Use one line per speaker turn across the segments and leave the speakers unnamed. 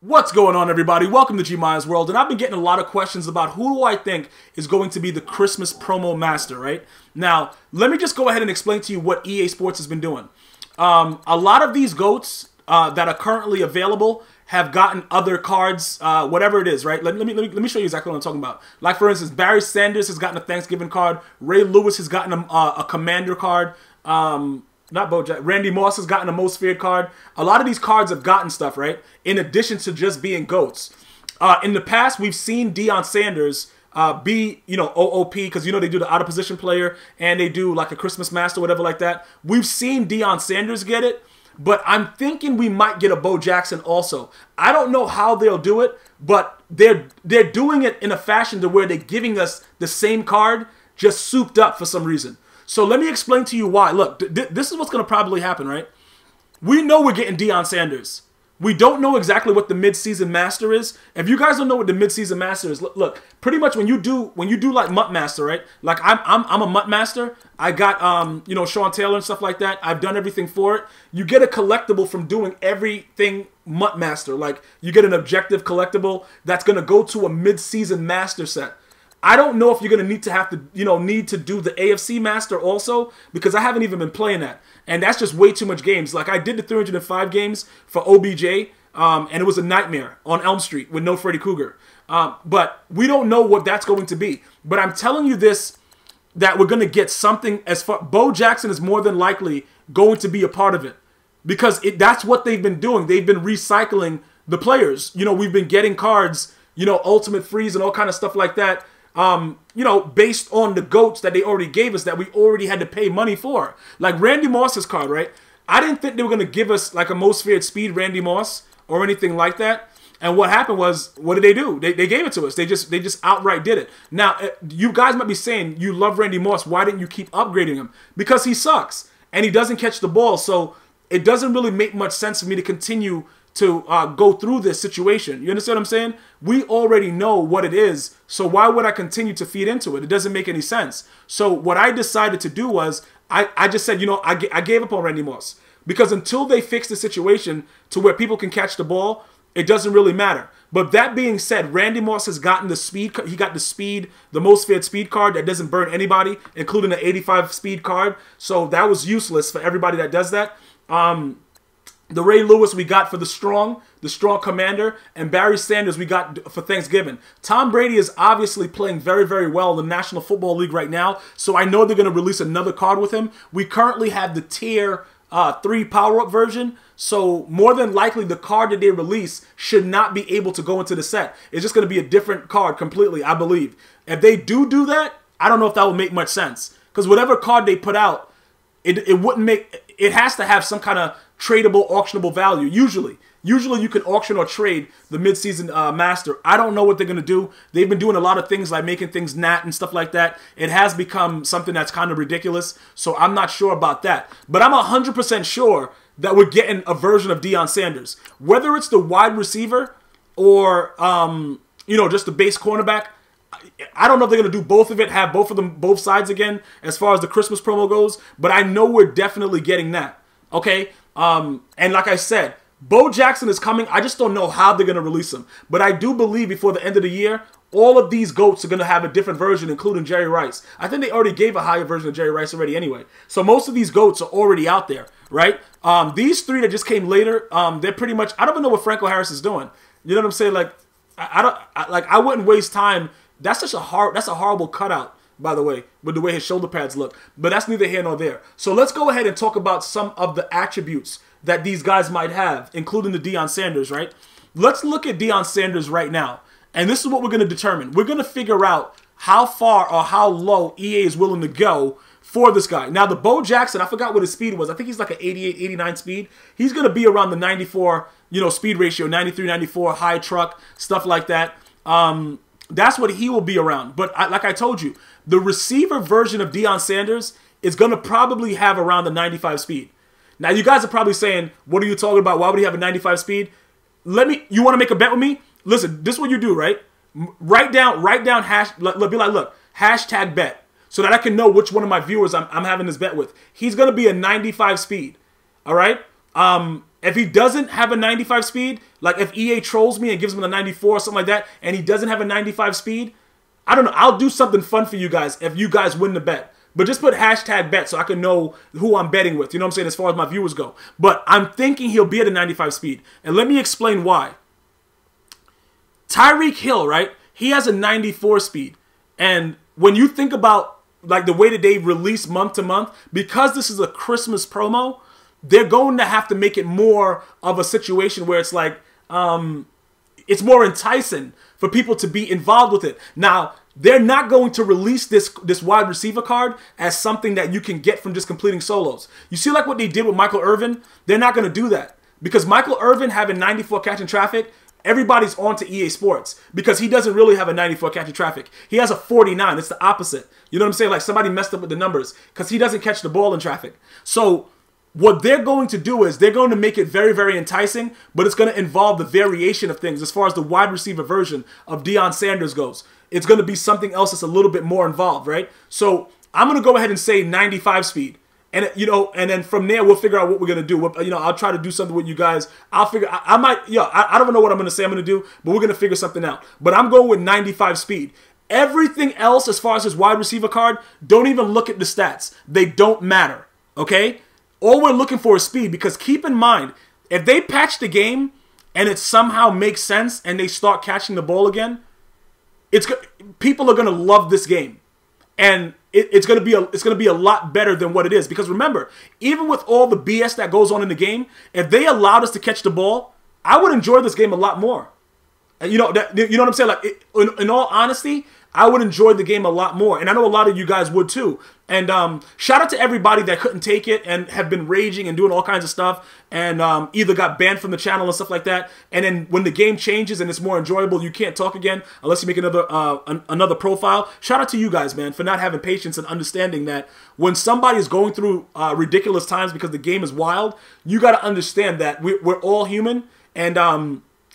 What's going on, everybody? Welcome to GmiasWorld, and I've been getting a lot of questions about who do I think is going to be the Christmas Promo Master, right? Now, let me just go ahead and explain to you what EA Sports has been doing. A lot of these GOATs that are currently available have gotten other cards, whatever it is, right? Let me show you exactly what I'm talking about. Like, for instance, Barry Sanders has gotten a Thanksgiving card. Ray Lewis has gotten a Commander card. Not Bo Jackson. Randy Moss has gotten a Most Feared card. A lot of these cards have gotten stuff, right? In addition to just being GOATs. In the past, we've seen Deion Sanders be, OOP, because, they do the out-of-position player, and they do, like, a Christmas Master, whatever like that. We've seen Deion Sanders get it, but I'm thinking we might get a Bo Jackson also. I don't know how they'll do it, but they're doing it in a fashion to where they're giving us the same card, just souped up for some reason. So let me explain to you why. Look, this is what's going to probably happen, right? We know we're getting Deion Sanders. We don't know exactly what the mid-season master is. If you guys don't know what the mid-season master is, look, pretty much when you do like MUT Master, right? Like I'm a MUT Master. I got Sean Taylor and stuff like that. I've done everything for it. You get a collectible from doing everything MUT Master. Like you get an objective collectible that's going to go to a mid-season master set. I don't know if you're going to need to do the AFC Master also, because I haven't even been playing that. And that's just way too much games. Like, I did the 305 games for OBJ, and it was a nightmare on Elm Street with no Freddy Krueger. But we don't know what that's going to be. But I'm telling you this, that we're going to get something as far... Bo Jackson is more than likely going to be a part of it. Because that's what they've been doing. They've been recycling the players. We've been getting cards, Ultimate Freeze and all kind of stuff like that. Based on the GOATs that they already gave us that we already had to pay money for. Like Randy Moss's card, right? I didn't think they were going to give us like a Most Feared Speed Randy Moss or anything like that. And what happened was, what did they do? They gave it to us. They just outright did it. Now, you guys might be saying, you love Randy Moss. Why didn't you keep upgrading him? Because he sucks. And he doesn't catch the ball. So it doesn't really make much sense for me to continue to go through this situation. You understand what I'm saying? We already know what it is, so why would I continue to feed into it? It doesn't make any sense. So what I decided to do was, I just said, I gave up on Randy Moss. Because until they fix the situation to where people can catch the ball, it doesn't really matter. But that being said, Randy Moss has gotten the speed, he got the speed, the Most Feared Speed card that doesn't burn anybody, including the 85 speed card. So that was useless for everybody that does that. The Ray Lewis we got for the strong commander, and Barry Sanders we got for Thanksgiving. Tom Brady is obviously playing very, very well in the National Football League right now, so I know they're going to release another card with him. We currently have the Tier 3 power-up version, so more than likely the card that they release should not be able to go into the set. It's just going to be a different card completely, I believe. If they do that, I don't know if that will make much sense, because whatever card they put out, it wouldn't make... It has to have some kind of tradable, auctionable value, usually. Usually you can auction or trade the mid-season master. I don't know what they're going to do. They've been doing a lot of things like making things nat and stuff like that. It has become something that's kind of ridiculous, so I'm not sure about that. But I'm 100% sure that we're getting a version of Deion Sanders. Whether it's the wide receiver or, just the base cornerback, I don't know if they're going to do both of it, have both sides again as far as the Christmas promo goes, but I know we're definitely getting that, okay? And like I said, Bo Jackson is coming. I just don't know how they're going to release him. But I do believe before the end of the year, all of these GOATs are going to have a different version, including Jerry Rice. I think they already gave a higher version of Jerry Rice already anyway. So most of these GOATs are already out there, right? These three that just came later, they're pretty much... I don't even know what Franco Harris is doing. You know what I'm saying? Like, I wouldn't waste time... That's a horrible cutout, by the way, with the way his shoulder pads look. But that's neither here nor there. So let's go ahead and talk about some of the attributes that these guys might have, including the Deion Sanders, right? Let's look at Deion Sanders right now. And this is what we're going to determine. We're going to figure out how far or how low EA is willing to go for this guy. Now, the Bo Jackson, I forgot what his speed was. I think he's like an 88, 89 speed. He's going to be around the 94, speed ratio, 93, 94, high truck, stuff like that. That's what he will be around. But like I told you, the receiver version of Deion Sanders is going to probably have around the 95 speed. Now, you guys are probably saying, what are you talking about? Why would he have a 95 speed? You want to make a bet with me? Listen, this is what you do, right? Write down hashtag bet, so that I can know which one of my viewers I'm having this bet with. He's going to be a 95 speed, all right? if he doesn't have a 95 speed, like if EA trolls me and gives him a 94 or something like that, and he doesn't have a 95 speed, I don't know. I'll do something fun for you guys if you guys win the bet. But just put hashtag bet so I can know who I'm betting with. You know what I'm saying? As far as my viewers go. But I'm thinking he'll be at a 95 speed. And let me explain why. Tyreek Hill, right? He has a 94 speed. And when you think about like the way that they release month to month, because this is a Christmas promo, they're going to have to make it more of a situation where it's like, it's more enticing for people to be involved with it. Now, they're not going to release this wide receiver card as something that you can get from just completing solos. You see like what they did with Michael Irvin? They're not going to do that. Because Michael Irvin having 94 catching traffic, everybody's on to EA Sports. Because he doesn't really have a 94 catching traffic. He has a 49. It's the opposite. You know what I'm saying? Like somebody messed up with the numbers. Because he doesn't catch the ball in traffic. So what they're going to do is they're going to make it very, very enticing, but it's going to involve the variation of things as far as the wide receiver version of Deion Sanders goes. It's going to be something else that's a little bit more involved, right? So I'm going to go ahead and say 95 speed. And, you know, and then from there, we'll figure out what we're going to do. You know, I'll try to do something with you guys. I'll figure, I might, I don't know what I'm going to say I'm going to do, but we're going to figure something out. But I'm going with 95 speed. Everything else as far as his wide receiver card, don't even look at the stats. They don't matter, okay? All we're looking for is speed, because keep in mind, if they patch the game and it somehow makes sense and they start catching the ball again, people are going to love this game. And it's going to be a lot better than what it is. Because remember, even with all the BS that goes on in the game, if they allowed us to catch the ball, I would enjoy this game a lot more. You know what I'm saying? Like, in all honesty, I would enjoy the game a lot more. And I know a lot of you guys would too. And shout out to everybody that couldn't take it and have been raging and doing all kinds of stuff and either got banned from the channel and stuff like that. And then when the game changes and it's more enjoyable, you can't talk again unless you make another profile. Shout out to you guys, man, for not having patience and understanding that when somebody is going through ridiculous times because the game is wild, you got to understand that we're all human. And,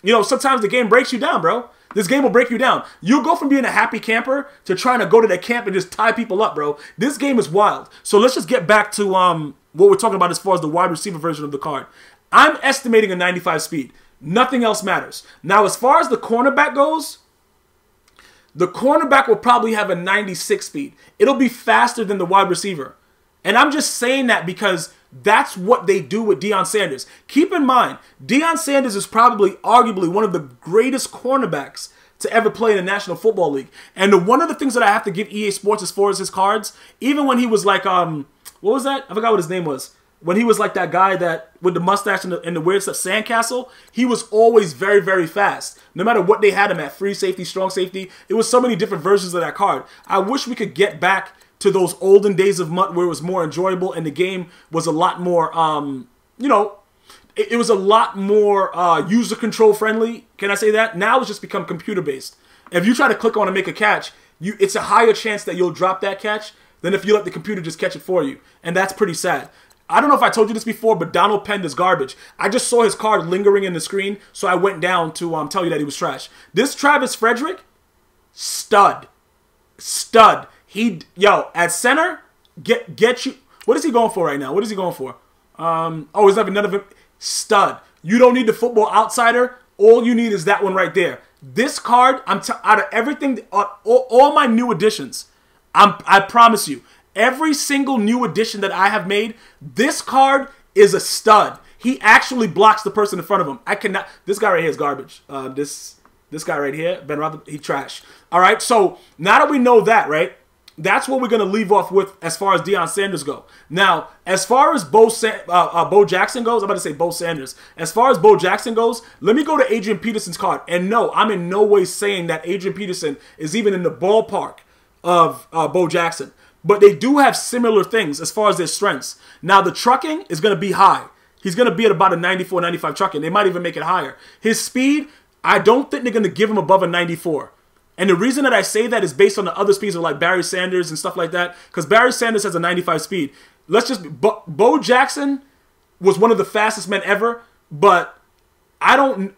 you know, sometimes the game breaks you down, bro. This game will break you down. You'll go from being a happy camper to trying to go to that camp and just tie people up, bro. This game is wild. So let's just get back to what we're talking about as far as the wide receiver version of the card. I'm estimating a 95 speed. Nothing else matters. Now, as far as the cornerback goes, the cornerback will probably have a 96 speed. It'll be faster than the wide receiver. And I'm just saying that because that's what they do with Deion Sanders. Keep in mind, Deion Sanders is probably, arguably, one of the greatest cornerbacks to ever play in the National Football League. And one of the things that I have to give EA Sports as far as his cards, even when he was like, what was that? I forgot what his name was. When he was like that guy that with the mustache and the weird stuff, Sandcastle, he was always very, very fast. No matter what they had him at, free safety, strong safety, it was so many different versions of that card. I wish we could get back to those olden days of MUT where it was more enjoyable and the game was a lot more, you know, it was a lot more user control friendly. Can I say that? Now it's just become computer based. If you try to click on and make a catch, it's a higher chance that you'll drop that catch than if you let the computer just catch it for you. And that's pretty sad. I don't know if I told you this before, but Donald Penn is garbage. I just saw his card lingering in the screen, so I went down to tell you that he was trash. This Travis Frederick, stud. Stud. At center, get you. What is he going for right now? What is he going for? He's having none of it. Stud. You don't need the Football Outsider. All you need is that one right there. This card, out of everything, all my new additions, I promise you, every single new addition that I have made, this card is a stud. He actually blocks the person in front of him. I cannot. This guy right here is garbage. This guy right here, Ben Roth, he trash. All right. So now that we know that, right? That's what we're going to leave off with as far as Deion Sanders go. Now, as far as Bo Jackson goes, I'm about to say Bo Sanders. As far as Bo Jackson goes, let me go to Adrian Peterson's card. And no, I'm in no way saying that Adrian Peterson is even in the ballpark of Bo Jackson. But they do have similar things as far as their strengths. Now, the trucking is going to be high. He's going to be at about a 94, 95 trucking. They might even make it higher. His speed, I don't think they're going to give him above a 94. And the reason that I say that is based on the other speeds of like Barry Sanders and stuff like that. Because Barry Sanders has a 95 speed. Bo Jackson was one of the fastest men ever. But I don't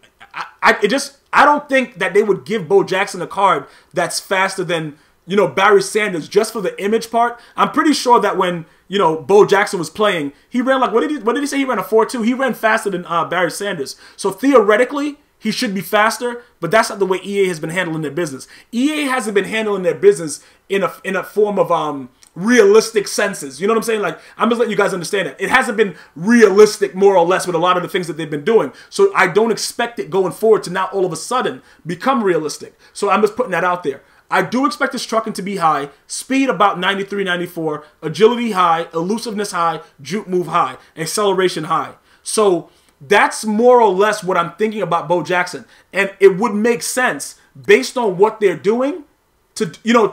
think that they would give Bo Jackson a card that's faster than Barry Sanders just for the image part. I'm pretty sure that when, Bo Jackson was playing, he ran like, what did he say? He ran a 4.2. He ran faster than Barry Sanders. So theoretically, he should be faster, but that's not the way EA has been handling their business. EA hasn't been handling their business in a form of realistic senses. You know what I'm saying? Like, I'm just letting you guys understand that. It hasn't been realistic, more or less, with a lot of the things that they've been doing. So I don't expect it going forward to now all of a sudden become realistic. So I'm just putting that out there. I do expect this trucking to be high, speed about 93, 94, agility high, elusiveness high, juke move high, acceleration high. So that's more or less what I'm thinking about Bo Jackson. And it would make sense based on what they're doing to,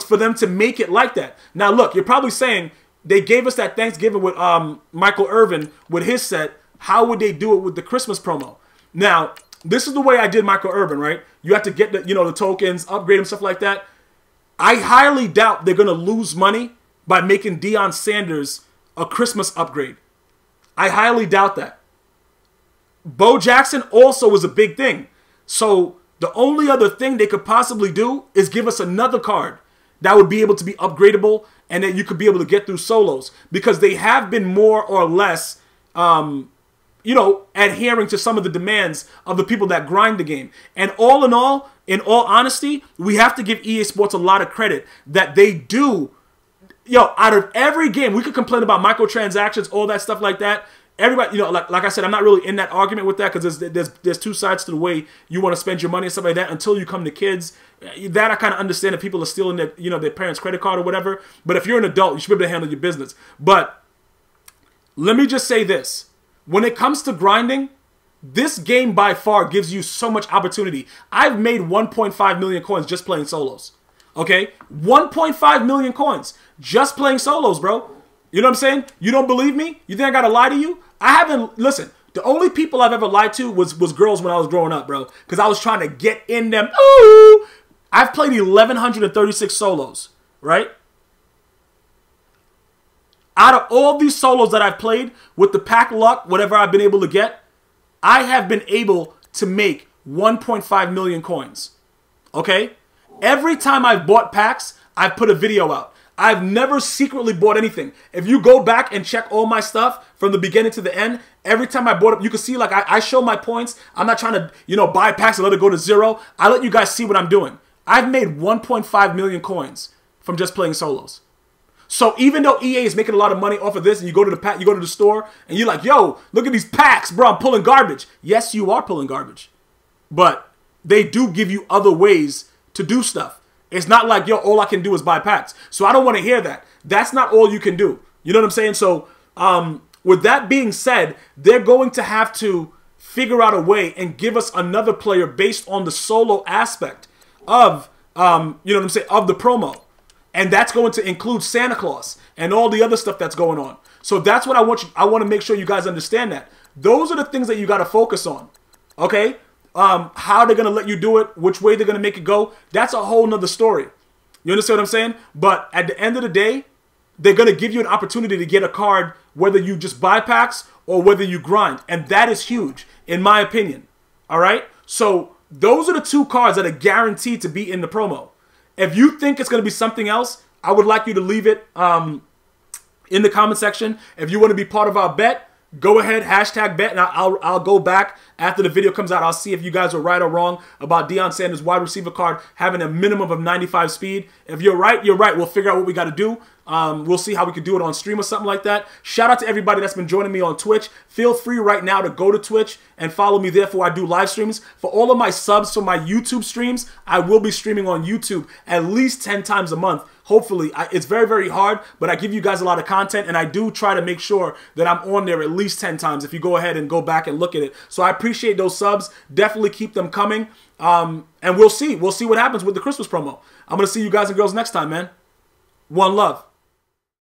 for them to make it like that. Now, look, you're probably saying they gave us that Thanksgiving with Michael Irvin with his set. How would they do it with the Christmas promo? Now, this is the way I did Michael Irvin, right? You have to get the, the tokens, upgrade them, stuff like that. I highly doubt they're going to lose money by making Deion Sanders a Christmas upgrade. I highly doubt that. Bo Jackson also was a big thing. So the only other thing they could possibly do is give us another card that would be able to be upgradable and that you could be able to get through solos, because they have been more or less, adhering to some of the demands of the people that grind the game. And all in all honesty, we have to give EA Sports a lot of credit that they do. Out of every game, we could complain about microtransactions, all that stuff like that. Everybody, like I said, I'm not really in that argument with that, because there's two sides to the way you want to spend your money and stuff like that. Until you come to kids, that I kind of understand that people are stealing their, their parents' credit card or whatever. But if you're an adult, you should be able to handle your business. But let me just say this. When it comes to grinding, this game by far gives you so much opportunity. I've made 1.5 million coins just playing solos. Okay? 1.5 million coins just playing solos, bro. You know what I'm saying? You don't believe me? You think I gotta lie to you? I haven't, listen, the only people I've ever lied to was girls when I was growing up, bro. Because I was trying to get in them. Ooh! I've played 1,136 solos, right? Out of all these solos that I've played, with the pack luck, whatever I've been able to get, I have been able to make 1.5 million coins. Okay? Every time I've bought packs, I've put a video out. I've never secretly bought anything. If you go back and check all my stuff from the beginning to the end, every time I bought it, you can see, like, I show my points. I'm not trying to, buy packs and let it go to zero. I let you guys see what I'm doing. I've made 1.5 million coins from just playing solos. So even though EA is making a lot of money off of this, and you go to the store, and you're like, yo, look at these packs, bro, I'm pulling garbage. Yes, you are pulling garbage. But they do give you other ways to do stuff. It's not like, yo, all I can do is buy packs. So I don't want to hear that. That's not all you can do. You know what I'm saying? So with that being said, they're going to have to figure out a way and give us another player based on the solo aspect of, of the promo. And that's going to include Santa Claus and all the other stuff that's going on. So that's what I want to make sure you guys understand that. Those are the things that you got to focus on. Okay? How they're going to let you do it, which way they're going to make it go, that's a whole nother story. You understand what I'm saying? But at the end of the day, they're going to give you an opportunity to get a card, whether you just buy packs or whether you grind. And that is huge, in my opinion. All right? So those are the two cards that are guaranteed to be in the promo. If you think it's going to be something else, I would like you to leave it in the comment section. If you want to be part of our bet, go ahead, hashtag bet, and I'll go back after the video comes out. I'll see if you guys are right or wrong about Deion Sanders' wide receiver card having a minimum of 95 speed. If you're right, you're right. We'll figure out what we got to do. We'll see how we can do it on stream or something like that. Shout out to everybody that's been joining me on Twitch. Feel free right now to go to Twitch and follow me there for I do live streams. For all of my subs for my YouTube streams, I will be streaming on YouTube at least 10 times a month. Hopefully, it's very, very hard, but I give you guys a lot of content, and I do try to make sure that I'm on there at least 10 times if you go ahead and go back and look at it. So I appreciate those subs. Definitely keep them coming, and we'll see. We'll see what happens with the Christmas promo. I'm going to see you guys and girls next time, man. One love.